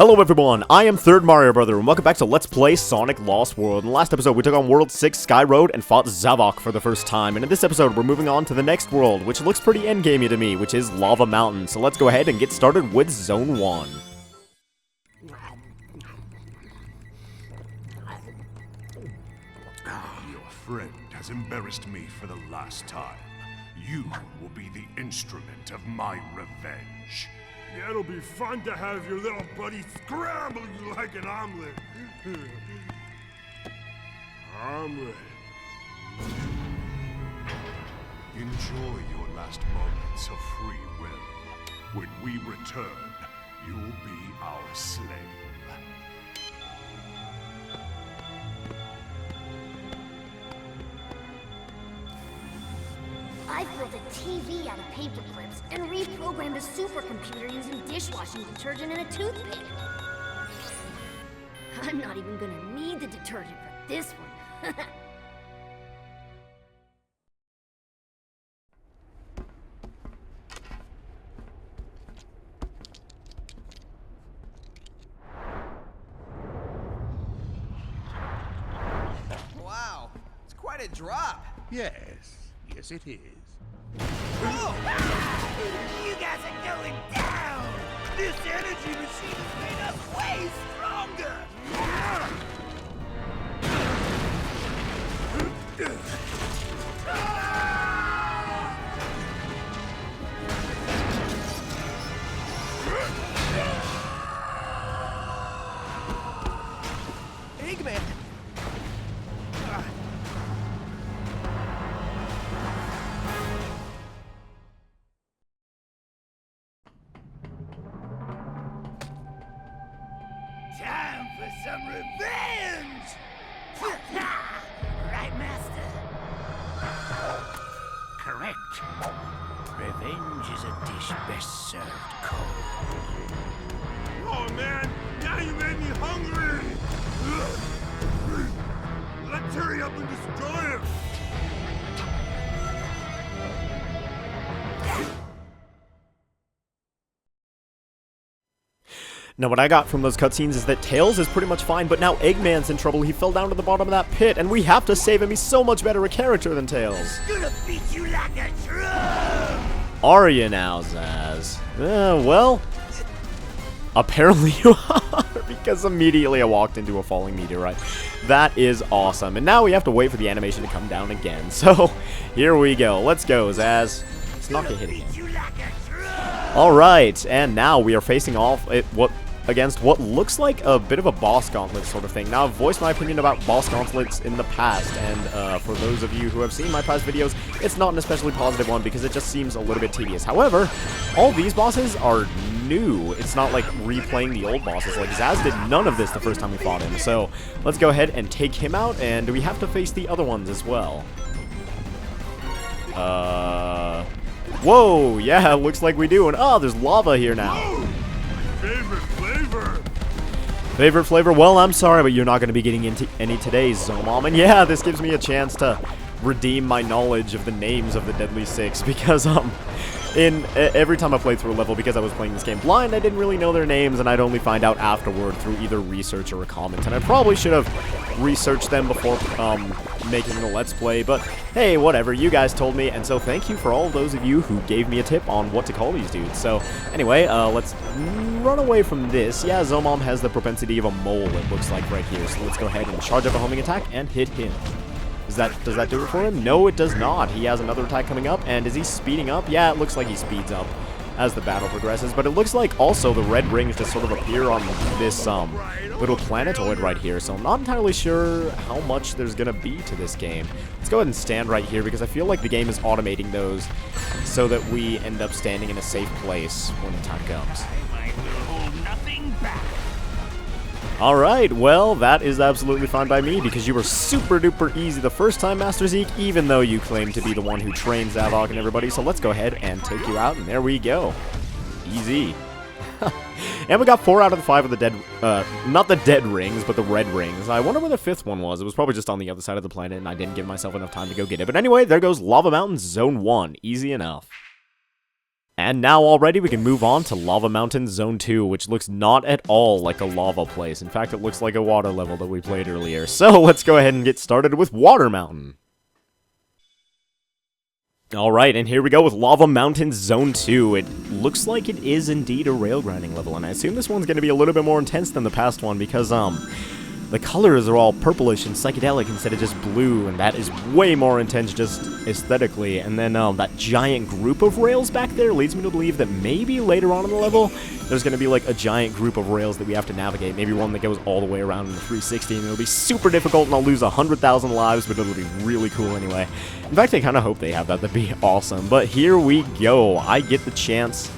Hello everyone, I am Third Mario Brother, and welcome back to Let's Play Sonic Lost World. In the last episode, we took on World 6 Sky Road and fought Zavok for the first time, and in this episode, we're moving on to the next world, which looks pretty endgamey to me, which is Lava Mountain. So let's go ahead and get started with Zone 1. Your friend has embarrassed me for the last time. You will be the instrument of my revenge. Yeah, it'll be fun to have your little buddy scramble you like an omelet. Omelet. Enjoy your last moments of free will. When we return, you'll be our slave. I built a TV out of paper clips and reprogrammed a supercomputer using dishwashing detergent and a toothpick. I'm not even gonna need the detergent for this one. Wow, it's quite a drop. Yes, it is. Oh! You guys are going down! This energy machine is made us way stronger! Eggman! Time for some revenge! Right, Master? Correct. Revenge is a dish best served cold. Oh man, now you made me hungry! Let's hurry up and destroy him! Now what I got from those cutscenes is that Tails is pretty much fine, but now Eggman's in trouble. He fell down to the bottom of that pit, and we have to save him. He's so much better a character than Tails. Gonna beat you like a drum! Are you now, Zaz? Well, apparently you are, because immediately I walked into a falling meteorite. That is awesome. And now we have to wait for the animation to come down again. So, here we go. Let's go, Zaz. Let's not get hit again. Alright, and now we are facing off against what looks like a bit of a boss gauntlet sort of thing. Now, I've voiced my opinion about boss gauntlets in the past, and for those of you who have seen my past videos, it's not an especially positive one because it just seems a little bit tedious. However, all these bosses are new. It's not like replaying the old bosses. Like, Zaz did none of this the first time we fought him, so let's go ahead and take him out, and we have to face the other ones as well. Whoa, yeah, looks like we do, and oh, there's lava here now. Whoa! Favorite flavor! Favorite flavor? Well, I'm sorry, but you're not going to be getting into any today, Zomom. And yeah, this gives me a chance to redeem my knowledge of the names of the Deadly Six, because, every time I played through a level, because I was playing this game blind, I didn't really know their names, and I'd only find out afterward through either research or a comment, and I probably should have researched them before, making the Let's Play, but hey, whatever, you guys told me, and so thank you for all of those of you who gave me a tip on what to call these dudes. So, anyway, let's run away from this. Yeah, Zomom has the propensity of a mole, it looks like right here, so let's go ahead and charge up a homing attack and hit him. Does that do it for him? No, it does not. He has another attack coming up, and is he speeding up? Yeah, it looks like he speeds up as the battle progresses, but it looks like also the red rings just sort of appear on this little planetoid right here, so I'm not entirely sure how much there's gonna be to this game. Let's go ahead and stand right here because I feel like the game is automating those so that we end up standing in a safe place when the time comes. Alright, well, that is absolutely fine by me, because you were super duper easy the first time, Master Zeke, even though you claim to be the one who trained Zavok and everybody, so let's go ahead and take you out, and there we go. Easy. And we got 4 out of the 5 of the dead, not the dead rings, but the red rings. I wonder where the 5th one was. It was probably just on the other side of the planet, and I didn't give myself enough time to go get it. But anyway, there goes Lava Mountain Zone 1. Easy enough. And now already we can move on to Lava Mountain Zone 2, which looks not at all like a lava place. In fact, it looks like a water level that we played earlier. So let's go ahead and get started with Water Mountain. Alright, and here we go with Lava Mountain Zone 2. It looks like it is indeed a rail grinding level, and I assume this one's going to be a little bit more intense than the past one because, the colors are all purplish and psychedelic instead of just blue, and that is way more intense just aesthetically. And then that giant group of rails back there leads me to believe that maybe later on in the level, there's going to be like a giant group of rails that we have to navigate. Maybe one that goes all the way around in the 360, and it'll be super difficult, and I'll lose 100,000 lives, but it'll be really cool anyway. In fact, I kind of hope they have that. That'd be awesome. But here we go. I get the chance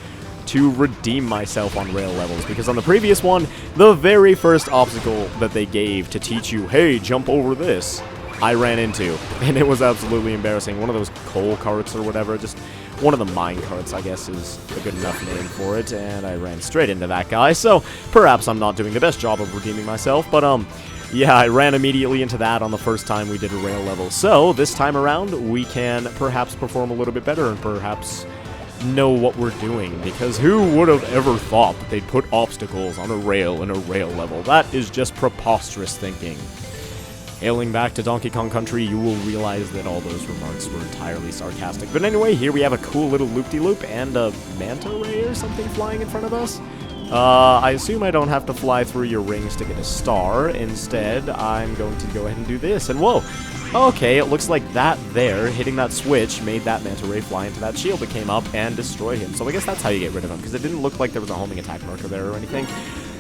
to redeem myself on rail levels, because on the previous one, the very first obstacle that they gave to teach you, hey, jump over this, I ran into, and it was absolutely embarrassing. One of those coal carts or whatever, just one of the mine carts, I guess, is a good enough name for it, and I ran straight into that guy, so perhaps I'm not doing the best job of redeeming myself, but yeah, I ran immediately into that on the first time we did a rail level. So this time around, we can perhaps perform a little bit better and perhaps know what we're doing, because who would have ever thought that they'd put obstacles on a rail in a rail level? That is just preposterous thinking. Hailing back to Donkey Kong Country, you will realize that all those remarks were entirely sarcastic. But anyway, here we have a cool little loop-de-loop and a manta ray or something flying in front of us. I assume I don't have to fly through your rings to get a star. Instead, I'm going to go ahead and do this. And whoa! Okay, it looks like that there, hitting that switch, made that manta ray fly into that shield that came up and destroy him. So I guess that's how you get rid of him, because it didn't look like there was a homing attack marker there or anything.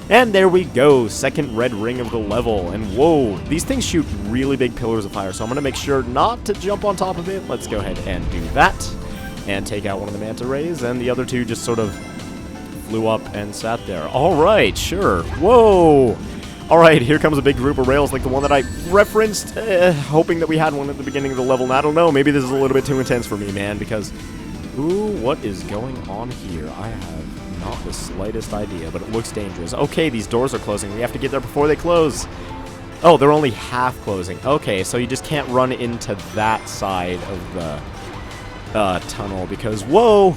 And there we go, second red ring of the level. And whoa, these things shoot really big pillars of fire, so I'm going to make sure not to jump on top of it. Let's go ahead and do that. And take out one of the manta rays, and the other two just sort of flew up and sat there. Alright, sure. Whoa! Alright, here comes a big group of rails like the one that I referenced, hoping that we had one at the beginning of the level. And I don't know, maybe this is a little bit too intense for me, man, because, ooh, what is going on here? I have not the slightest idea, but it looks dangerous. Okay, these doors are closing. We have to get there before they close. Oh, they're only half closing. Okay, so you just can't run into that side of the tunnel because, whoa!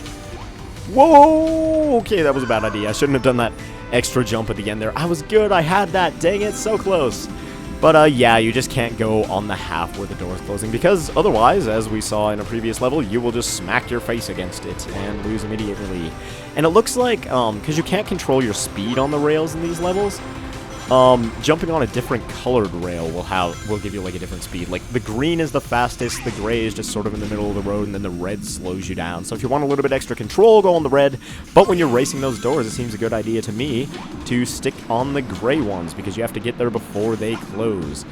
Whoa! Okay, that was a bad idea. I shouldn't have done that extra jump at the end there. I was good. I had that. Dang it. So close. But, yeah, you just can't go on the half where the door is closing, because otherwise, as we saw in a previous level, you will just smack your face against it and lose immediately. And it looks like, because you can't control your speed on the rails in these levels, jumping on a different colored rail will give you like a different speed. Like the green is the fastest, the gray is just sort of in the middle of the road, and then the red slows you down. So if you want a little bit extra control, go on the red. But when you're racing those doors, it seems a good idea to me to stick on the gray ones, because you have to get there before they close.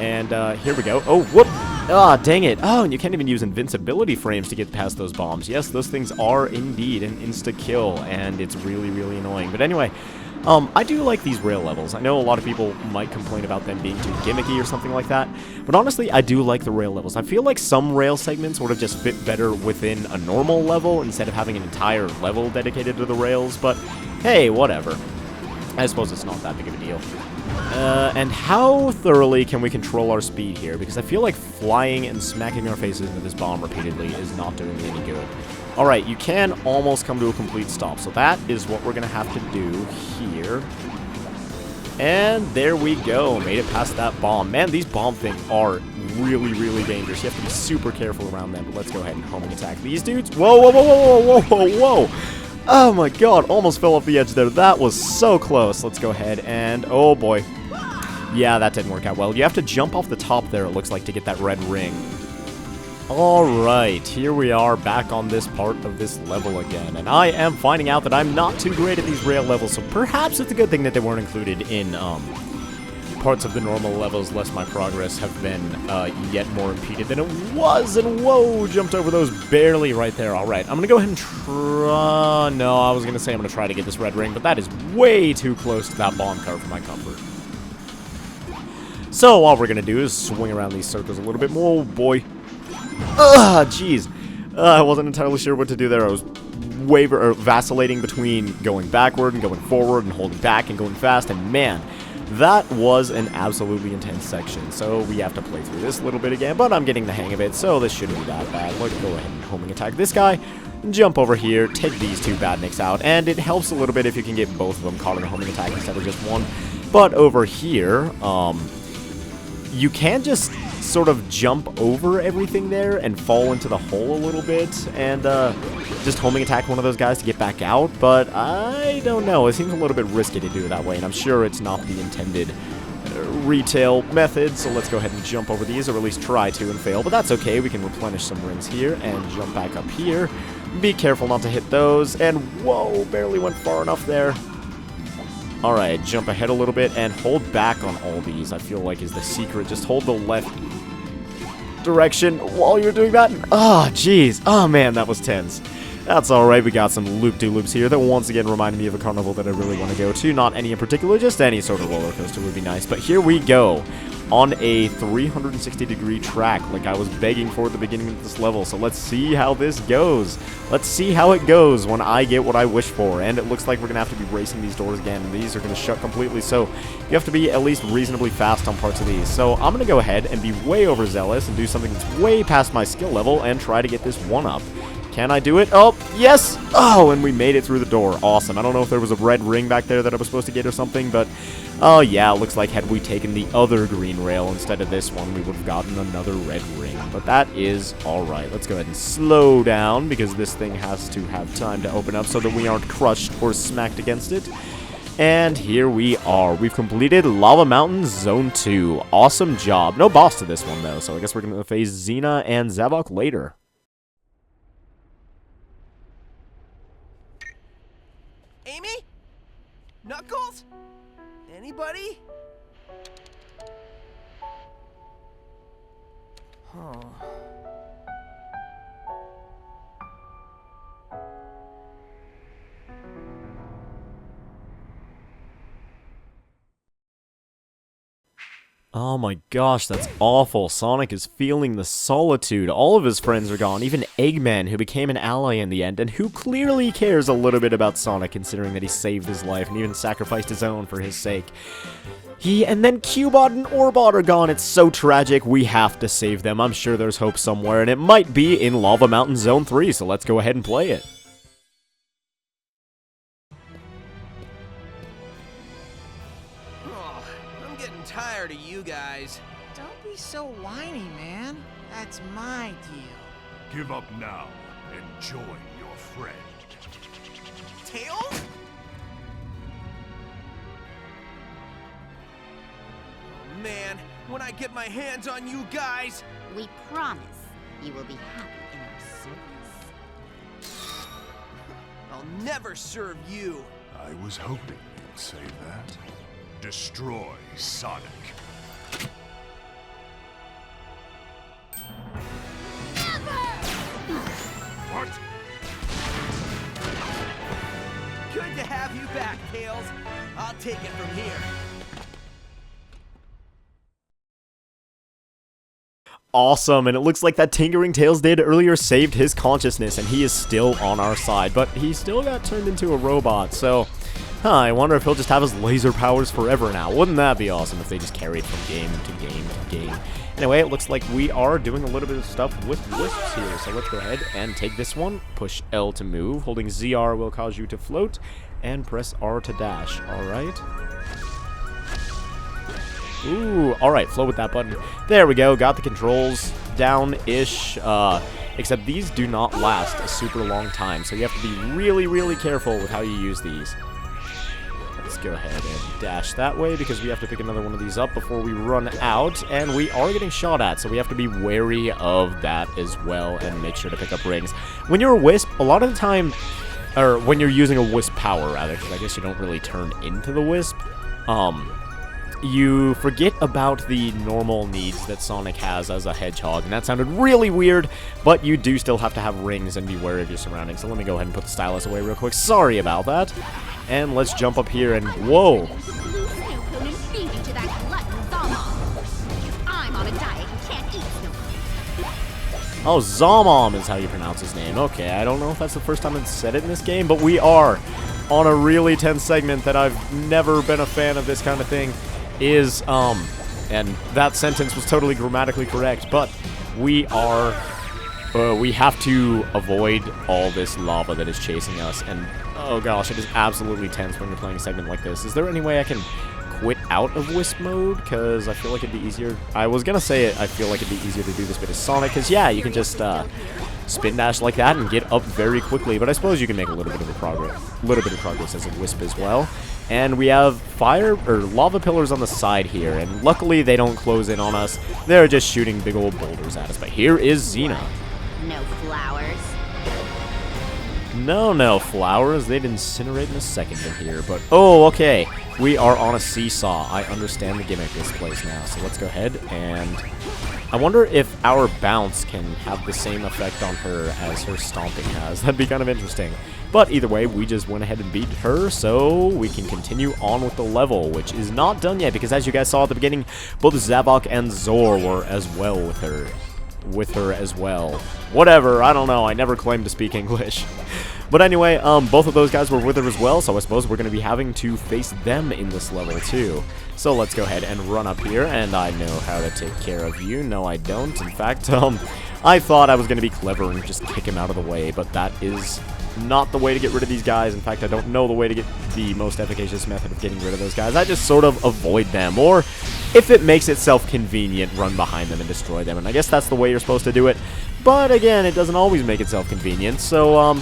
And here we go. Oh, whoop! Ah, dang it. Oh, and you can't even use invincibility frames to get past those bombs. Yes, those things are indeed an insta-kill, and it's really, really annoying. But anyway, I do like these rail levels. I know a lot of people might complain about them being too gimmicky or something like that, but honestly, I do like the rail levels. I feel like some rail segments would have just fit better within a normal level instead of having an entire level dedicated to the rails, but hey, whatever. I suppose it's not that big of a deal. And how thoroughly can we control our speed here? Because I feel like flying and smacking our faces into this bomb repeatedly is not doing me any good. Alright, you can almost come to a complete stop, so that is what we're going to have to do here. And there we go, made it past that bomb. Man, these bomb things are really, really dangerous. You have to be super careful around them, but let's go ahead and homing attack these dudes. Whoa, whoa, whoa, whoa, whoa, whoa, whoa! Oh my god, almost fell off the edge there. That was so close. Let's go ahead and, oh boy. Yeah, that didn't work out well. You have to jump off the top there, it looks like, to get that red ring. Alright, here we are back on this part of this level again, and I am finding out that I'm not too great at these rail levels, so perhaps it's a good thing that they weren't included in parts of the normal levels, lest my progress have been yet more impeded than it was. And whoa, jumped over those barely right there. Alright, I'm gonna go ahead and try... No, I was gonna say I'm gonna try to get this red ring, but that is way too close to that bomb cart for my comfort. So all we're gonna do is swing around these circles a little bit more. Oh boy. Ugh, jeez. I wasn't entirely sure what to do there. I was vacillating between going backward and going forward and holding back and going fast, and man, that was an absolutely intense section. So we have to play through this a little bit again, but I'm getting the hang of it, so this shouldn't be that bad. Let's go ahead and homing attack this guy. jump over here, take these two badniks out, and it helps a little bit if you can get both of them caught in a homing attack instead of just one. But over here, you can just sort of jump over everything there and fall into the hole a little bit and just homing attack one of those guys to get back out, but I don't know. It seems a little bit risky to do it that way, and I'm sure it's not the intended retail method, so let's go ahead and jump over these, or at least try to and fail, but that's okay. We can replenish some rings here and jump back up here. Be careful not to hit those, and whoa, barely went far enough there. Alright, jump ahead a little bit and hold back on all these, I feel like is the secret. Just hold the left direction while you're doing that. Oh, jeez. Oh, man, that was tense. That's alright, we got some loop-de-loops here that once again remind me of a carnival that I really want to go to. Not any in particular, just any sort of roller coaster would be nice. But here we go, on a 360-degree track, like I was begging for at the beginning of this level. So let's see how this goes. Let's see how it goes when I get what I wish for. And it looks like we're going to have to be racing these doors again. And these are going to shut completely, so you have to be at least reasonably fast on parts of these. So I'm going to go ahead and be way overzealous and do something that's way past my skill level and try to get this one up. Can I do it? Oh, yes! Oh, and we made it through the door. Awesome. I don't know if there was a red ring back there that I was supposed to get or something, but oh yeah, it looks like had we taken the other green rail instead of this one, we would have gotten another red ring. But that is alright. Let's go ahead and slow down, because this thing has to have time to open up so that we aren't crushed or smacked against it. And here we are. We've completed Lava Mountain Zone 2. Awesome job. No boss to this one, though, so I guess we're going to face Xena and Zavok later. Amy? Knuckles? Anybody? Huh. Oh my gosh, that's awful. Sonic is feeling the solitude. All of his friends are gone, even Eggman, who became an ally in the end, and who clearly cares a little bit about Sonic, considering that he saved his life and even sacrificed his own for his sake. And then Cubot and Orbot are gone. It's so tragic. We have to save them. I'm sure there's hope somewhere, and it might be in Lava Mountain Zone 3, so let's go ahead and play it. Tired of you guys. Don't be so whiny, man. That's my deal. Give up now and join your friend. Tails? Oh, man, when I get my hands on you guys... We promise you will be happy in our service. I'll never serve you. I was hoping you'd say that. Destroy Sonic. What? Good to have you back, Tails. I'll take it from here. Awesome, and it looks like that tinkering Tails did earlier saved his consciousness, and he is still on our side, but he still got turned into a robot, so... I wonder if he'll just have his laser powers forever now. Wouldn't that be awesome if they just carried from game to game to game? Anyway, it looks like we are doing a little bit of stuff with Wisps here, so let's go ahead and take this one. Push L to move, holding ZR will cause you to float, and press R to dash, alright? Ooh, alright, flow with that button. There we go, got the controls down-ish, except these do not last a super long time, so you have to be really, really careful with how you use these. Let's go ahead and dash that way, because we have to pick another one of these up before we run out, and we are getting shot at, so we have to be wary of that as well, and make sure to pick up rings. When you're a Wisp, a lot of the time, or when you're using a Wisp power, rather, because I guess you don't really turn into the Wisp, you forget about the normal needs that Sonic has as a hedgehog, and that sounded really weird, but you do still have to have rings and be wary of your surroundings. So let me go ahead and put the stylus away real quick. Sorry about that. And let's jump up here and whoa! Oh, Zomom is how you pronounce his name. Okay, I don't know if that's the first time I've said it in this game, but we are on a really tense segment that I've never been a fan of this kind of thing. And that sentence was totally grammatically correct, but we are we have to avoid all this lava that is chasing us, and oh gosh, it is absolutely tense when you're playing a segment like this. Is there any way I can quit out of Wisp mode? Because I feel like it'd be easier. I was gonna say it, I feel like it'd be easier to do this bit as Sonic, because yeah, you can just spin dash like that and get up very quickly, but I suppose you can make a little bit of progress as a Wisp as well. And we have fire or lava pillars on the side here, and luckily they don't close in on us. They're just shooting big old boulders at us. But here is Xena. No flowers. No flowers. They'd incinerate in a second in here, but oh, okay. We are on a seesaw. I understand the gimmick this place now, so let's go ahead and I wonder if our bounce can have the same effect on her as her stomping has. That'd be kind of interesting. But either way, we just went ahead and beat her, so we can continue on with the level, which is not done yet, because as you guys saw at the beginning, both Zavok and Zor were as well with her as well. Whatever, I don't know, I never claimed to speak English. But anyway, both of those guys were with her as well, so I suppose we're going to be having to face them in this level too. So let's go ahead and run up here, and I know how to take care of you. No, I don't. In fact, I thought I was going to be clever and just kick him out of the way, but that is not the way to get rid of these guys. In fact, I don't know the way to get the most efficacious method of getting rid of those guys. I just sort of avoid them, or if it makes itself convenient, run behind them and destroy them. And I guess that's the way you're supposed to do it. But again, it doesn't always make itself convenient, so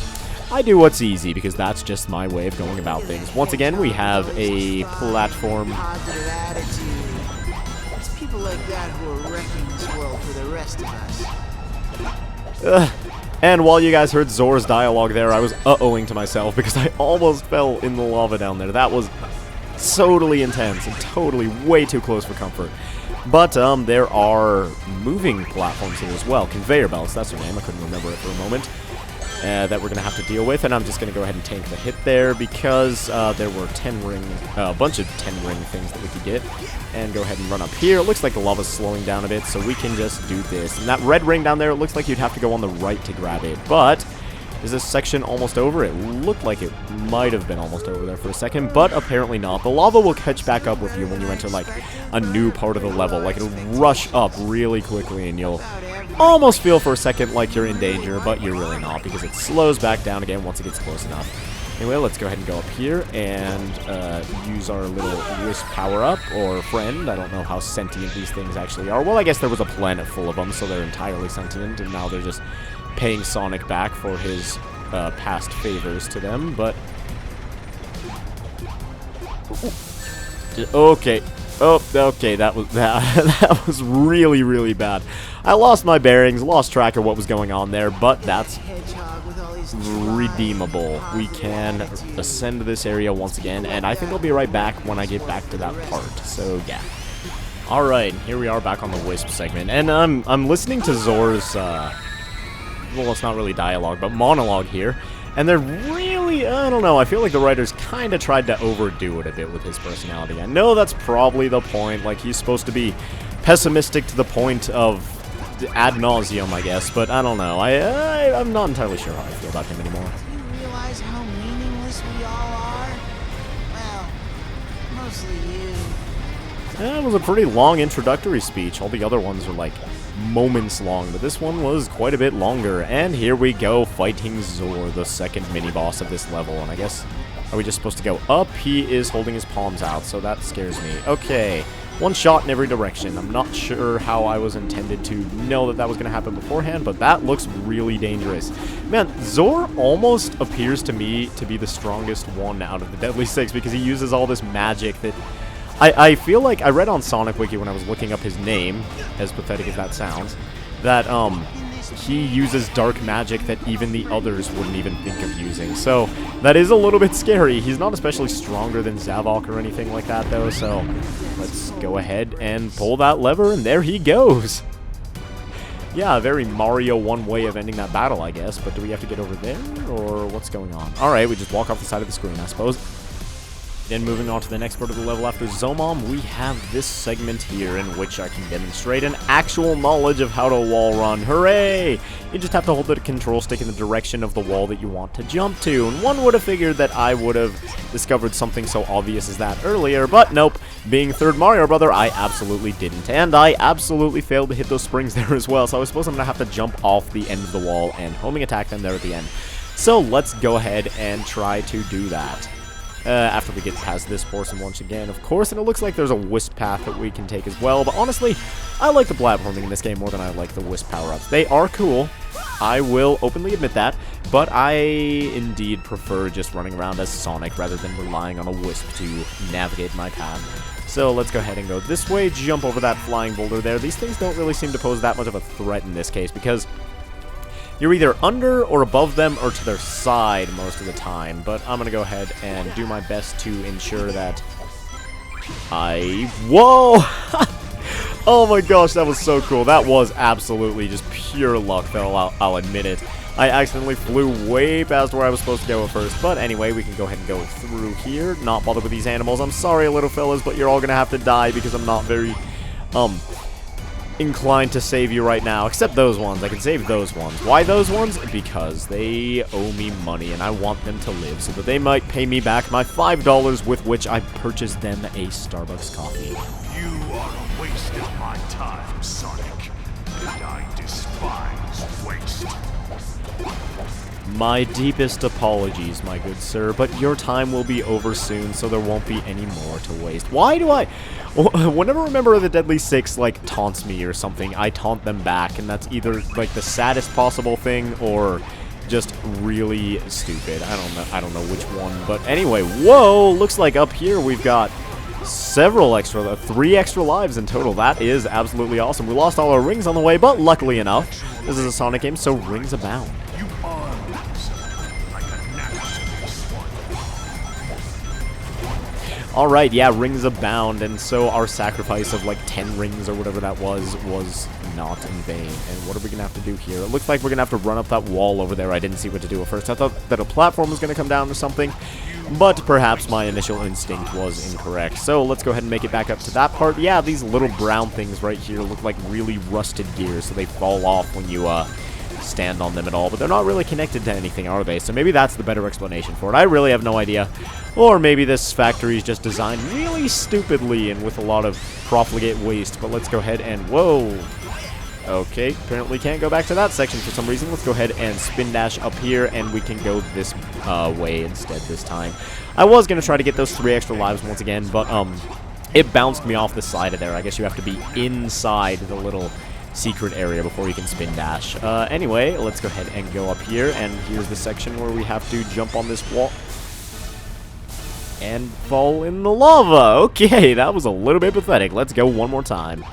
I do what's easy, because that's just my way of going about things. Once again, we have a platform. Positive attitude. It's people like that who are wrecking this world for the rest of us. And while you guys heard Zor's dialogue there, I was uh-ohing to myself because I almost fell in the lava down there. That was totally intense and totally way too close for comfort. But there are moving platforms here as well. Conveyor belts, that's their name. I couldn't remember it for a moment. That we're going to have to deal with, and I'm just going to go ahead and tank the hit there because there were a bunch of 10-ring things that we could get, and go ahead and run up here. It looks like the lava's slowing down a bit, so we can just do this. And that red ring down there, it looks like you'd have to go on the right to grab it, but is this section almost over? It looked like it might have been almost over there for a second, but apparently not. The lava will catch back up with you when you enter like a new part of the level. Like it'll rush up really quickly, and you'll almost feel for a second like you're in danger, but you're really not, because it slows back down again once it gets close enough. Anyway, let's go ahead and go up here and use our little Wisp power-up, or friend. I don't know how sentient these things actually are. Well, I guess there was a planet full of them, so they're entirely sentient, and now they're just paying Sonic back for his past favors to them, but okay. Oh, okay, that was really, really bad. I lost my bearings, lost track of what was going on there, but that's redeemable. We can ascend this area once again, and I think I'll be right back when I get back to that part, so yeah. Alright, here we are back on the Wisp segment, and I'm listening to Zor's, well, it's not really dialogue, but monologue here. And they're really, I don't know, I feel like the writers kind of tried to overdo it a bit with his personality. I know that's probably the point, like he's supposed to be pessimistic to the point of ad nauseum, I guess, but I don't know. I'm not entirely sure how I feel about him anymore. Do you realize how meaningless we all are? Well, mostly you. It was a pretty long introductory speech. All the other ones are like moments long, but this one was quite a bit longer. And here we go, fighting Zor, the second mini-boss of this level. And I guess, are we just supposed to go up? He is holding his palms out, so that scares me. Okay, one shot in every direction. I'm not sure how I was intended to know that was going to happen beforehand, but that looks really dangerous. Man, Zor almost appears to me to be the strongest one out of the Deadly Six, because he uses all this magic that I feel like I read on Sonic Wiki when I was looking up his name, as pathetic as that sounds, that he uses dark magic that even the others wouldn't even think of using. So that is a little bit scary. He's not especially stronger than Zavok or anything like that, though, so let's go ahead and pull that lever, and there he goes. Yeah, a very Mario 1 way of ending that battle, I guess, but do we have to get over there, or what's going on? Alright, we just walk off the side of the screen, I suppose. Then moving on to the next part of the level after Zomom, we have this segment here in which I can demonstrate an actual knowledge of how to wall run. Hooray! You just have to hold the control stick in the direction of the wall that you want to jump to. And one would have figured that I would have discovered something so obvious as that earlier, but nope. being third Mario brother, I absolutely didn't. And I absolutely failed to hit those springs there as well, so I suppose I'm going to have to jump off the end of the wall and homing attack them there at the end. So let's go ahead and try to do that. After we get past this portion once again, of course, and it looks like there's a Wisp path that we can take as well, but honestly, I like the platforming in this game more than I like the Wisp power-ups. They are cool, I will openly admit that, but I indeed prefer just running around as Sonic rather than relying on a Wisp to navigate my path. So let's go ahead and go this way, jump over that flying boulder there. These things don't really seem to pose that much of a threat in this case, because you're either under or above them or to their side most of the time, but I'm going to go ahead and do my best to ensure that Whoa! Oh my gosh, that was so cool. That was absolutely just pure luck, though, I'll admit it. I accidentally flew way past where I was supposed to go at first, but anyway, we can go ahead and go through here. Not bother with these animals. I'm sorry, little fellas, but you're all going to have to die because I'm not very, inclined to save you right now, except those ones. I can save those ones. Why those ones? Because they owe me money and I want them to live so that they might pay me back my $5 with which I purchased them a Starbucks coffee. You are a waste of my time, Sonic, and I despise waste. My deepest apologies, my good sir, but your time will be over soon, so there won't be any more to waste. Why do I... Whenever a member of the Deadly Six, like, taunts me or something, I taunt them back, and that's either, like, the saddest possible thing, or just really stupid. I don't know which one, but anyway, whoa! Looks like up here we've got three extra lives in total. That is absolutely awesome. We lost all our rings on the way, but luckily enough, this is a Sonic game, so rings abound. You are like a gnat to this one. Alright, yeah, rings abound, and so our sacrifice of like 10 rings or whatever that was not in vain. And what are we going to have to do here? It looks like we're going to have to run up that wall over there. I didn't see what to do at first. I thought that a platform was going to come down or something, but perhaps my initial instinct was incorrect. So let's go ahead and make it back up to that part. Yeah, these little brown things right here look like really rusted gears, so they fall off when you stand on them at all, but they're not really connected to anything, are they? So maybe that's the better explanation for it. I really have no idea. Or maybe this factory is just designed really stupidly and with a lot of profligate waste. But let's go ahead and... Whoa! Okay, apparently can't go back to that section for some reason. Let's go ahead and spin dash up here, and we can go this way instead this time. I was going to try to get those 3 extra lives once again, but it bounced me off the side of there. I guess you have to be inside the little secret area before you can spin dash. Anyway, let's go ahead and go up here, and here's the section where we have to jump on this wall and fall in the lava. Okay, that was a little bit pathetic. Let's go one more time.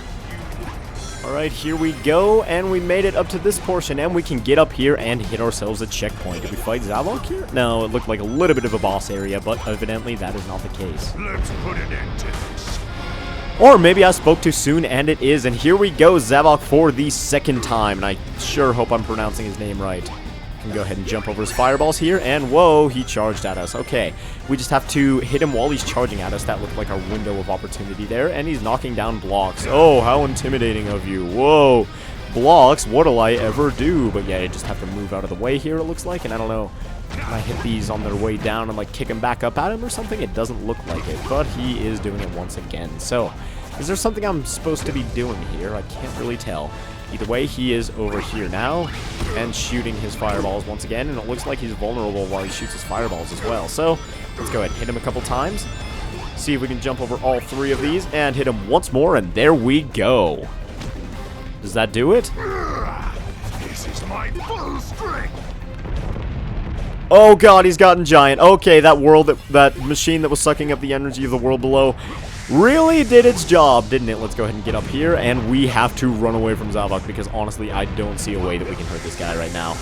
Alright, here we go, and we made it up to this portion, and we can get up here and hit ourselves a checkpoint. Did we fight Zavok here? No, it looked like a little bit of a boss area, but evidently that is not the case. Let's put an end to this. Or maybe I spoke too soon, and it is. And here we go, Zavok for the second time. And I sure hope I'm pronouncing his name right. Can go ahead and jump over his fireballs here. And whoa, he charged at us. Okay, we just have to hit him while he's charging at us. That looked like our window of opportunity there. And he's knocking down blocks. Oh, how intimidating of you. Whoa, blocks, what'll I ever do? But yeah, you just have to move out of the way here, it looks like. And I don't know, can I hit these on their way down and like kick him back up at him or something? It doesn't look like it, but he is doing it once again. So, is there something I'm supposed to be doing here? I can't really tell. Either way, he is over here now and shooting his fireballs once again, and it looks like he's vulnerable while he shoots his fireballs as well. So, let's go ahead and hit him a couple times. See if we can jump over all 3 of these and hit him once more, and there we go. Does that do it? This is my full strength. Oh god, he's gotten giant. Okay, that machine that was sucking up the energy of the world below really did its job, didn't it? Let's go ahead and get up here, and we have to run away from Zavok, because honestly, I don't see a way that we can hurt this guy right now.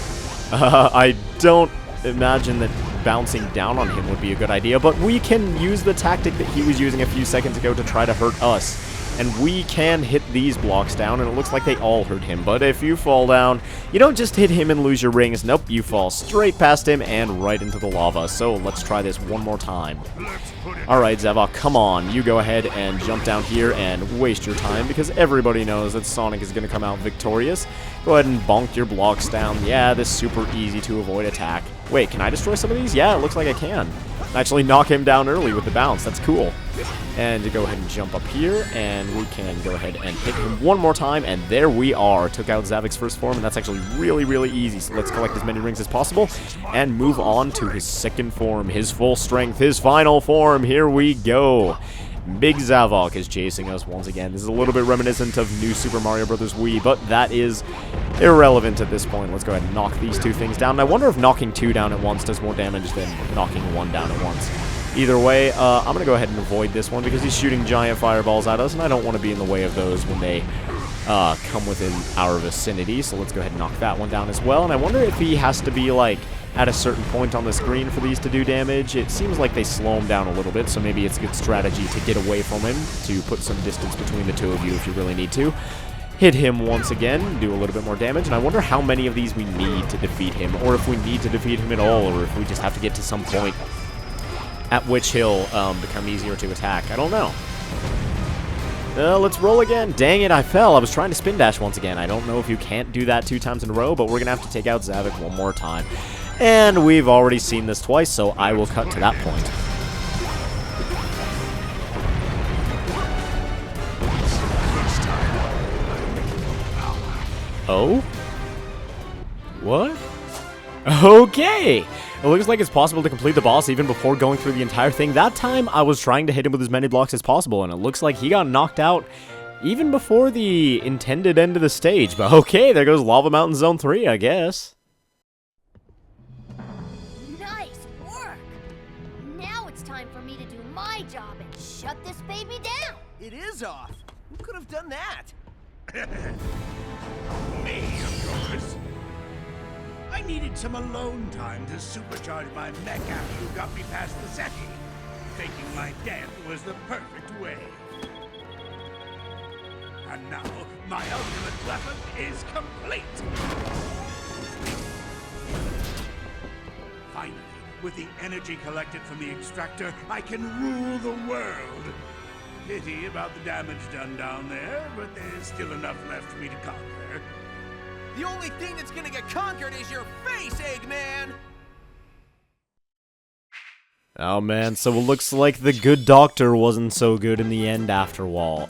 I don't imagine that bouncing down on him would be a good idea, but we can use the tactic that he was using a few seconds ago to try to hurt us. And we can hit these blocks down, and it looks like they all hurt him. But if you fall down, you don't just hit him and lose your rings. Nope, you fall straight past him and right into the lava. So let's try this one more time. Alright, Zavok, come on. You go ahead and jump down here and waste your time, because everybody knows that Sonic is going to come out victorious. Go ahead and bonk your blocks down. Yeah, this super easy to avoid attack Wait, can I destroy some of these? Yeah, it looks like I can. Actually knock him down early with the bounce. That's cool. And to go ahead and jump up here, and we can go ahead and hit him one more time, and there we are. Took out Zavok's first form, and that's actually really, really easy. So let's collect as many rings as possible and move on to his second form, his full strength, his final form. Here we go. Big Zavok is chasing us once again. This is a little bit reminiscent of New Super Mario Bros. Wii, but that is irrelevant at this point. Let's go ahead and knock these two things down. And I wonder if knocking two down at once does more damage than knocking one down at once. Either way, I'm going to go ahead and avoid this one because he's shooting giant fireballs at us, and I don't want to be in the way of those when they come within our vicinity. So let's go ahead and knock that one down as well. And I wonder if he has to be, like, at a certain point on the screen for these to do damage. It seems like they slow him down a little bit, so maybe it's a good strategy to get away from him, to put some distance between the two of you if you really need to. Hit him once again, do a little bit more damage, and I wonder how many of these we need to defeat him, or if we need to defeat him at all, or if we just have to get to some point at which he'll become easier to attack. I don't know. Let's roll again. Dang it, I fell. I was trying to spin dash once again. I don't know if you can't do that 2 times in a row, but we're going to have to take out Zavok one more time. And we've already seen this twice, so I will cut to that point. Oh? What? Okay! It looks like it's possible to complete the boss even before going through the entire thing. That time, I was trying to hit him with as many blocks as possible, and it looks like he got knocked out even before the intended end of the stage. But okay, there goes Lava Mountain Zone 3, I guess. Nice work! Now it's time for me to do my job and shut this baby down! It is off. Who could have done that? Me, of course. I needed some alone time to supercharge my mech after you got me past the Seki. Faking my death was the perfect way. And now, my ultimate weapon is complete! Finally, with the energy collected from the extractor, I can rule the world. Pity about the damage done down there, but there's still enough left for me to conquer. The only thing that's gonna get conquered is your face, Eggman! Oh man, so it looks like the good doctor wasn't so good in the end after all.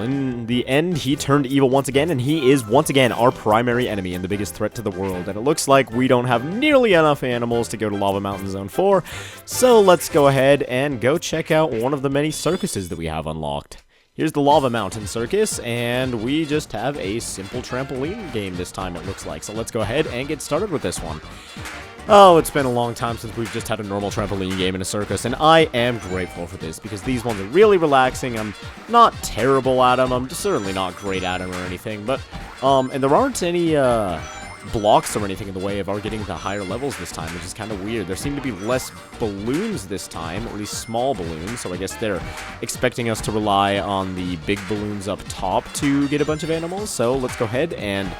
In the end, he turned evil once again, and he is once again our primary enemy and the biggest threat to the world. And it looks like we don't have nearly enough animals to go to Lava Mountain Zone 4, so let's go ahead and go check out one of the many circuses that we have unlocked. Here's the Lava Mountain Circus, and we just have a simple trampoline game this time, it looks like. So let's go ahead and get started with this one. Oh, it's been a long time since we've just had a normal trampoline game in a circus, and I am grateful for this, because these ones are really relaxing. I'm not terrible at them, I'm certainly not great at them or anything, but, and there aren't any, blocks or anything in the way of our getting to higher levels this time, which is kind of weird. There seem to be less balloons this time, at least small balloons, so I guess they're expecting us to rely on the big balloons up top to get a bunch of animals, so let's go ahead and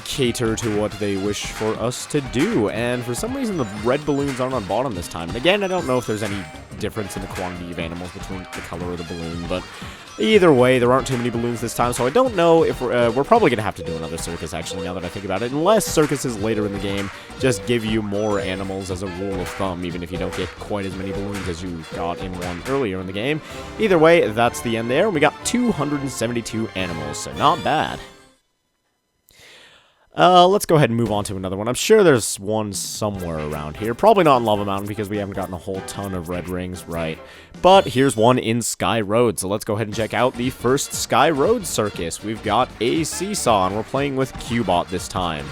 cater to what they wish for us to do. And for some reason the red balloons aren't on bottom this time, and again, I don't know if there's any difference in the quantity of animals between the color of the balloon, but either way, there aren't too many balloons this time, so I don't know if we're probably gonna have to do another circus, actually, now that I think about it, unless circuses later in the game just give you more animals as a rule of thumb, even if you don't get quite as many balloons as you got in one earlier in the game. Either way, that's the end there. We got 272 animals, so not bad. Let's go ahead and move on to another one. I'm sure there's one somewhere around here. Probably not in Lava Mountain because we haven't gotten a whole ton of red rings, right? But here's one in Sky Road, so let's go ahead and check out the first Sky Road Circus. We've got a seesaw, and we're playing with Cubot this time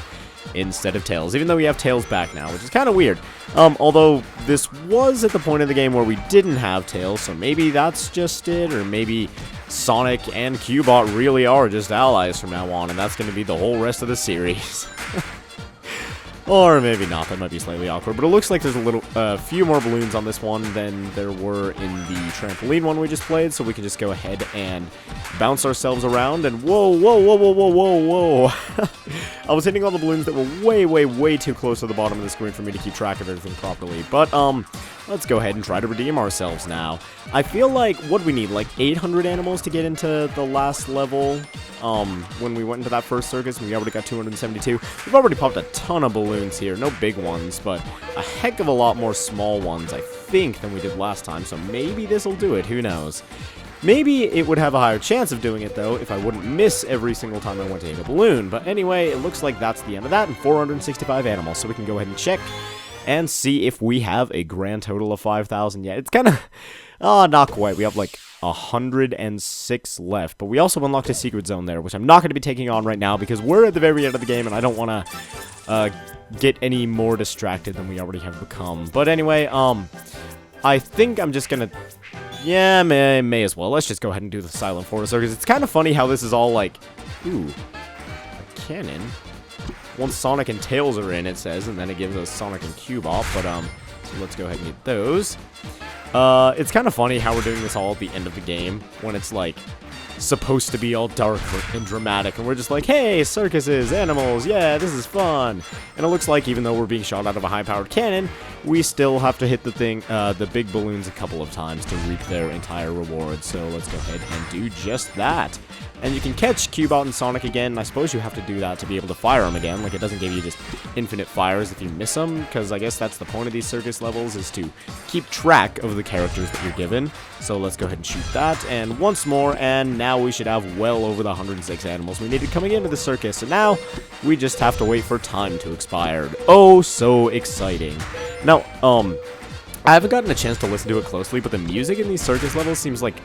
instead of Tails, even though we have Tails back now, which is kind of weird. Although this was at the point of the game where we didn't have Tails, so maybe that's just it, or maybe Sonic and Cubot really are just allies from now on, and that's going to be the whole rest of the series. Or maybe not, that might be slightly awkward, but it looks like there's a few more balloons on this one than there were in the trampoline one we just played, so we can just go ahead and bounce ourselves around, and whoa, whoa, whoa, whoa, whoa, whoa, whoa. I was hitting all the balloons that were way, way, way too close to the bottom of the screen for me to keep track of everything properly. But, let's go ahead and try to redeem ourselves now. I feel like, what do we need, like 800 animals to get into the last level? When we went into that first circus, and we already got 272. We've already popped a ton of balloons here. No big ones, but a heck of a lot more small ones, I think, than we did last time. So maybe this will do it. Who knows? Maybe it would have a higher chance of doing it, though, if I wouldn't miss every single time I went to hit a balloon. But anyway, it looks like that's the end of that, and 465 animals. So we can go ahead and check and see if we have a grand total of 5,000 yet. It's kind of... not quite. We have, like, 106 left. But we also unlocked a secret zone there, which I'm not going to be taking on right now, because we're at the very end of the game, and I don't want to get any more distracted than we already have become. But anyway, I think I'm just going to... Yeah, may as well. Let's just go ahead and do the Silent Forest Circus. It's kind of funny how this is all like... Ooh, a cannon. Once Sonic and Tails are in, it says, and then it gives us Sonic and Cubop. But, so let's go ahead and get those. It's kind of funny how we're doing this all at the end of the game, when it's, like, supposed to be all dark and dramatic, and we're just like, hey, circuses, animals, yeah, this is fun. And it looks like, even though we're being shot out of a high-powered cannon, we still have to hit the thing, the big balloons a couple of times to reap their entire reward. So let's go ahead and do just that. And you can catch Cubot and Sonic again. I suppose you have to do that to be able to fire them again. Like, it doesn't give you just infinite fires if you miss them, because I guess that's the point of these circus levels, is to keep track of the characters that you're given. So let's go ahead and shoot that, and once more, and now we should have well over the 106 animals we needed coming into the circus. And now we just have to wait for time to expire. Oh, so exciting. Now, I haven't gotten a chance to listen to it closely, but the music in these circus levels seems like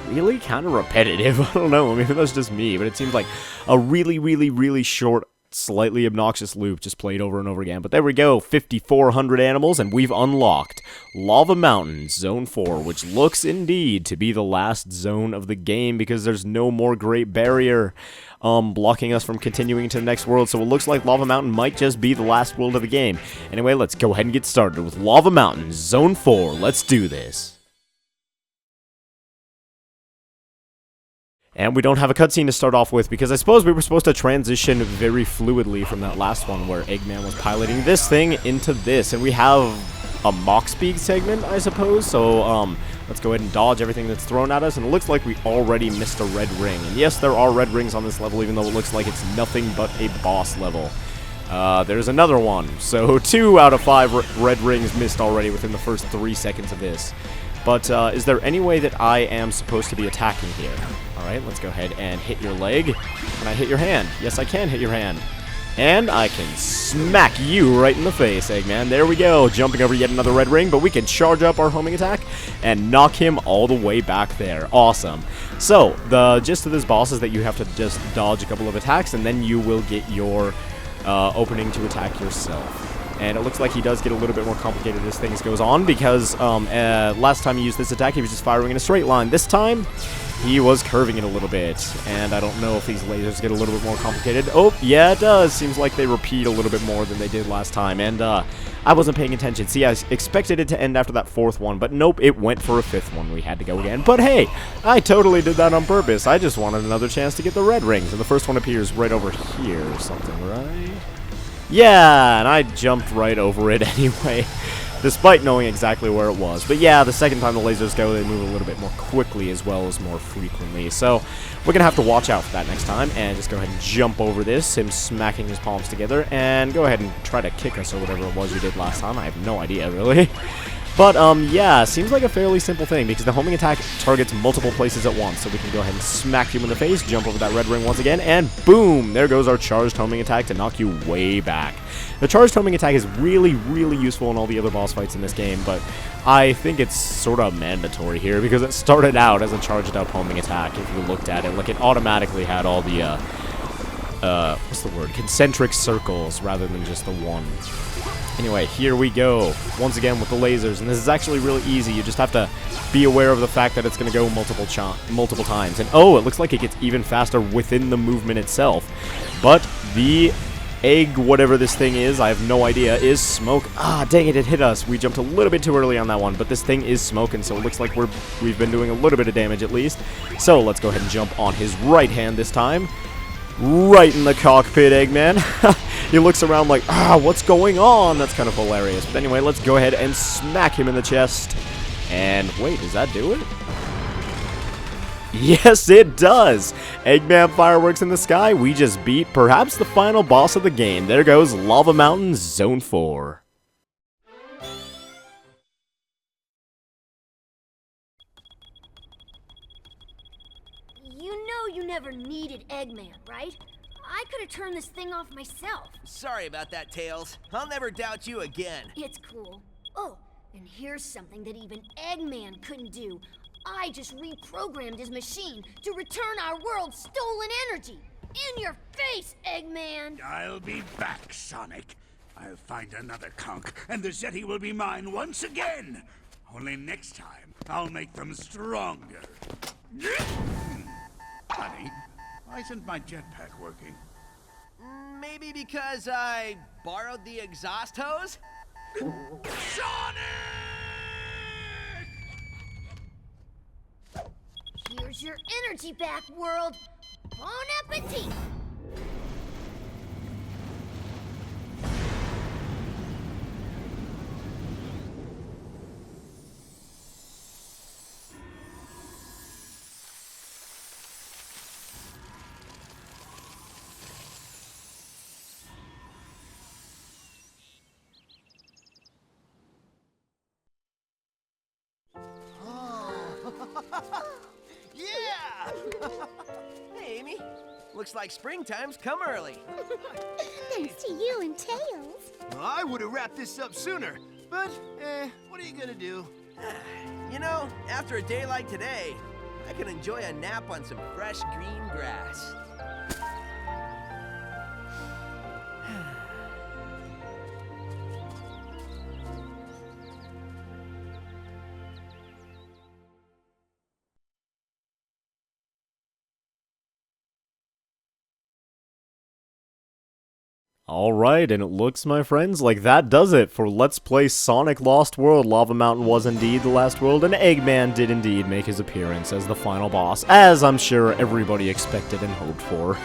really kind of repetitive. I don't know, maybe that's just me, but it seems like a really, really, really short, slightly obnoxious loop just played over and over again. But there we go, 5,400 animals, and we've unlocked Lava Mountain Zone 4, which looks indeed to be the last zone of the game, because there's no more Great Barrier blocking us from continuing to the next world. So it looks like Lava Mountain might just be the last world of the game. Anyway, let's go ahead and get started with Lava Mountain Zone 4. Let's do this. And we don't have a cutscene to start off with, because I suppose we were supposed to transition very fluidly from that last one where Eggman was piloting this thing into this. And we have a Mach Speed segment, I suppose. So, let's go ahead and dodge everything that's thrown at us. And it looks like we already missed a red ring. And yes, there are red rings on this level, even though it looks like it's nothing but a boss level. There's another one. So 2 out of 5 red rings missed already within the first 3 seconds of this. But is there any way that I am supposed to be attacking here? Alright, let's go ahead and hit your leg. Can I hit your hand? Yes, I can hit your hand. And I can smack you right in the face, Eggman. There we go, jumping over yet another red ring, but we can charge up our homing attack and knock him all the way back there. Awesome. So, the gist of this boss is that you have to just dodge a couple of attacks, and then you will get your opening to attack yourself. And it looks like he does get a little bit more complicated as things goes on, because last time he used this attack, he was just firing in a straight line. This time, he was curving it a little bit, and I don't know if these lasers get a little bit more complicated. Oh, yeah, it does. Seems like they repeat a little bit more than they did last time, and I wasn't paying attention. See, I expected it to end after that 4th one, but nope, it went for a 5th one. We had to go again, but hey, I totally did that on purpose. I just wanted another chance to get the red rings, and the first one appears right over here or something, right? Yeah, and I jumped right over it anyway, despite knowing exactly where it was. But yeah, the second time the lasers go, they move a little bit more quickly as well as more frequently. So we're going to have to watch out for that next time, and just go ahead and jump over this, him smacking his palms together, and go ahead and try to kick us or whatever it was you did last time. I have no idea, really. But, yeah, seems like a fairly simple thing, because the homing attack targets multiple places at once, so we can go ahead and smack you in the face, jump over that red ring once again, and boom! There goes our charged homing attack to knock you way back. The charged homing attack is really, really useful in all the other boss fights in this game, but I think it's sort of mandatory here, because it started out as a charged up homing attack, if you looked at it. Like, it automatically had all the, what's the word? Concentric circles, rather than just the one. Anyway, here we go, once again with the lasers, and this is actually really easy. You just have to be aware of the fact that it's going to go multiple times. And oh, it looks like it gets even faster within the movement itself. But the egg, whatever this thing is, I have no idea, is smoke. Ah, dang it, it hit us. We jumped a little bit too early on that one, but this thing is smoking, so it looks like we've been doing a little bit of damage at least. So let's go ahead and jump on his right hand this time. right in the cockpit, Eggman. He looks around like, what's going on? That's kind of hilarious. But anyway, let's go ahead and smack him in the chest. And wait, does that do it? Yes, it does! Eggman fireworks in the sky. We just beat perhaps the final boss of the game. There goes Lava Mountain Zone 4. You know you never needed Eggman, right? I could have turned this thing off myself. Sorry about that, Tails. I'll never doubt you again. It's cool. Oh, and here's something that even Eggman couldn't do. I just reprogrammed his machine to return our world's stolen energy. In your face, Eggman! I'll be back, Sonic. I'll find another conch, and the Zeti will be mine once again. Only next time, I'll make them stronger. Honey, why isn't my jetpack working? Maybe because I borrowed the exhaust hose? Sonic! Here's your energy back, world. Bon appetit! Yeah! Hey, Amy. Looks like springtime's come early. Thanks to you and Tails. Well, I would have wrapped this up sooner, but, what are you gonna do? You know, after a day like today, I can enjoy a nap on some fresh green grass. Alright, and it looks, my friends, like that does it for Let's Play Sonic Lost World. Lava Mountain was indeed the last world, and Eggman did indeed make his appearance as the final boss, as I'm sure everybody expected and hoped for.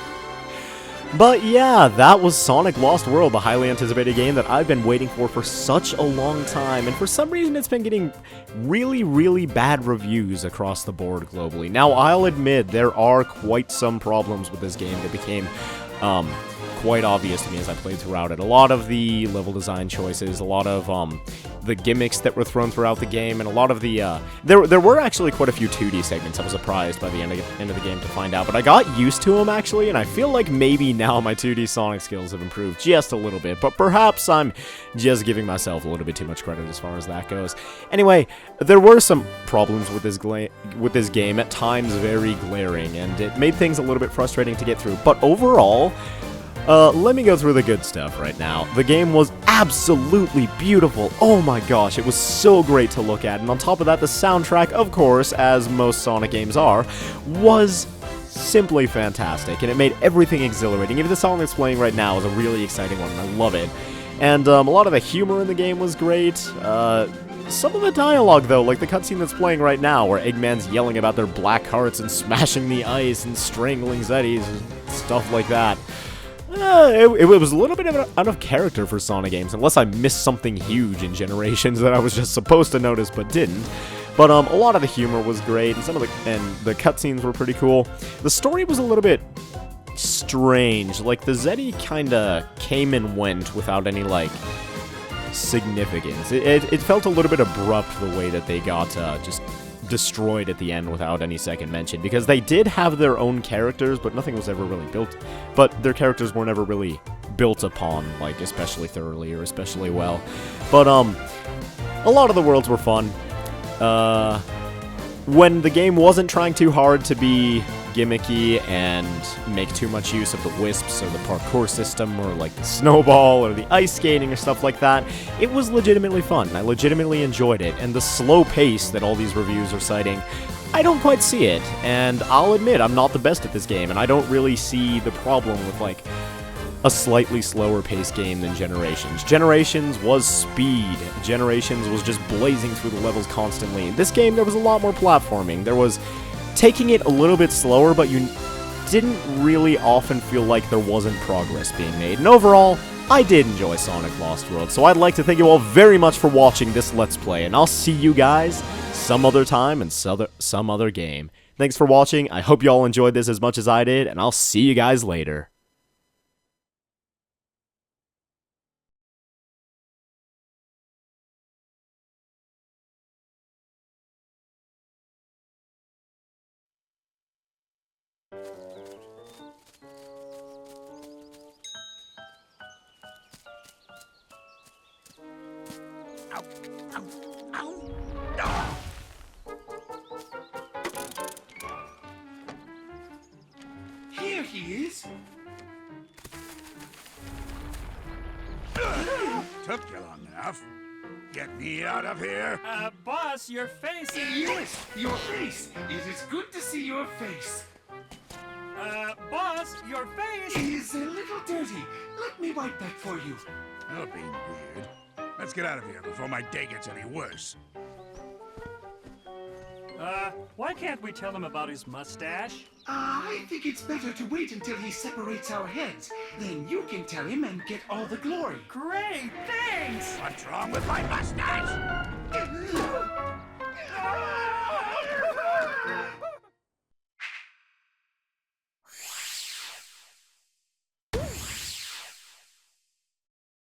But yeah, that was Sonic Lost World, the highly anticipated game that I've been waiting for such a long time, and for some reason it's been getting really, really bad reviews across the board globally. Now, I'll admit, there are quite some problems with this game that became, quite obvious to me as I played throughout it. A lot of the level design choices, a lot of the gimmicks that were thrown throughout the game, and a lot of the there were actually quite a few 2D segments. I was surprised by the end of the game to find out, but I got used to them actually, and I feel like maybe now my 2D Sonic skills have improved just a little bit, but perhaps I'm just giving myself a little bit too much credit as far as that goes. Anyway, there were some problems with this game, at times very glaring, and it made things a little bit frustrating to get through, but overall, let me go through the good stuff right now. The game was absolutely beautiful. Oh my gosh, it was so great to look at. And on top of that, the soundtrack, of course, as most Sonic games are, was simply fantastic. And it made everything exhilarating. Even the song that's playing right now is a really exciting one, and I love it. And a lot of the humor in the game was great. Some of the dialogue, though, like the cutscene that's playing right now, where Eggman's yelling about their black hearts and smashing the ice and strangling Zetis and stuff like that. It was a little bit out of character for Sonic games, unless I missed something huge in Generations that I was just supposed to notice but didn't. But a lot of the humor was great, and the cutscenes were pretty cool. The story was a little bit strange. Like, the Zeti kinda came and went without any, like, significance. It felt a little bit abrupt the way that they got just destroyed at the end without any second mention, because they did have their own characters, but nothing was ever really built. But their characters were never really built upon, like, especially thoroughly or especially well. But a lot of the worlds were fun. When the game wasn't trying too hard to be gimmicky and make too much use of the Wisps or the parkour system or like the snowball or the ice skating or stuff like that, it was legitimately fun. I legitimately enjoyed it, and the slow pace that all these reviews are citing, I don't quite see it, and I'll admit I'm not the best at this game, and I don't really see the problem with like a slightly slower paced game than Generations. Generations was speed. Generations was just blazing through the levels constantly. In this game, there was a lot more platforming. There was taking it a little bit slower, but didn't really often feel like there wasn't progress being made. And overall, I did enjoy Sonic Lost World, so I'd like to thank you all very much for watching this Let's Play, and I'll see you guys some other time in some other game. Thanks for watching, I hope you all enjoyed this as much as I did, and I'll see you guys later. Ow, ow, ow. Ah! Here he is. Took you long enough. Get me out of here. Boss, your face is... Yes, your face. It is good to see your face. Boss, your face... It is a little dirty. Let me wipe that for you. You're being weird. Let's get out of here before my day gets any worse. Why can't we tell him about his mustache? I think it's better to wait until he separates our heads. Then you can tell him and get all the glory. Great, thanks! What's wrong with my mustache?